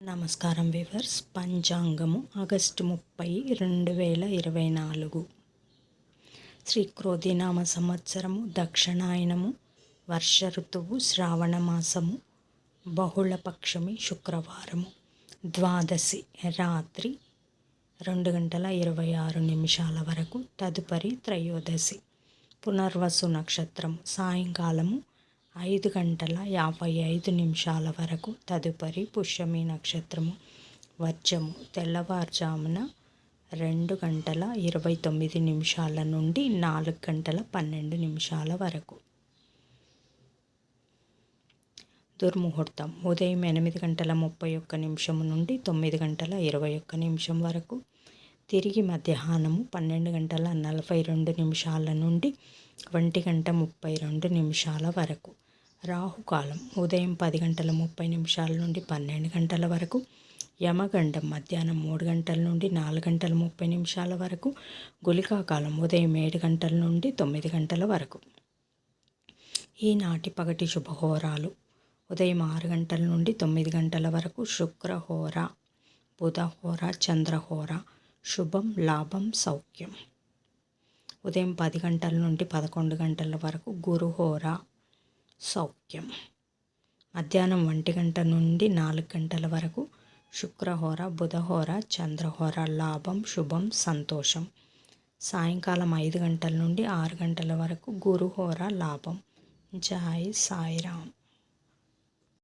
నమస్కారం viewers. పంచాంగము August 30, 2024. Shri క్రోధినామ సంవత్సరము, దక్షిణాయనము, వర్ష ఋతువు, శ్రావణ మాసము, బహుళపక్షమి, శుక్రవారము, ద్వాదశి రాత్రి 2:26 వరకు, తదుపరి త్రయోదశి. పునర్వసు నక్షత్రము సాయంకాలము 5:55 వరకు, తదుపరి పుష్యమి నక్షత్రము. వర్జము తెల్లవారుజామున 2:29 నుండి 4:12 వరకు. దుర్ముహూర్తం ఉదయం 8:31 నుండి 9:21 వరకు. తిరిగి మధ్యాహ్నము 12:42 నుండి 1:32 వరకు. రాహుకాలం ఉదయం 10:30 నుండి 12 వరకు. యమగండం మధ్యాహ్నం 3 నుండి 4:30 వరకు. గుళికాకాలం ఉదయం 7 నుండి 9 వరకు. ఈనాటి పగటి శుభహోరాలు: ఉదయం 6 నుండి 9 వరకు శుక్రహోర, బుధహోర, చంద్రహోర. శుభం, లాభం, సౌఖ్యం. ఉదయం 10 నుండి 11 వరకు గురుహోర, సౌఖ్యం. మధ్యాహ్నం 1 నుండి 4 వరకు శుక్రహోర, బుధహోర, చంద్రహోర. లాభం, శుభం, సంతోషం. సాయంకాలం 5 నుండి 6 వరకు గురుహోర, లాభం. జై సాయిరామ్.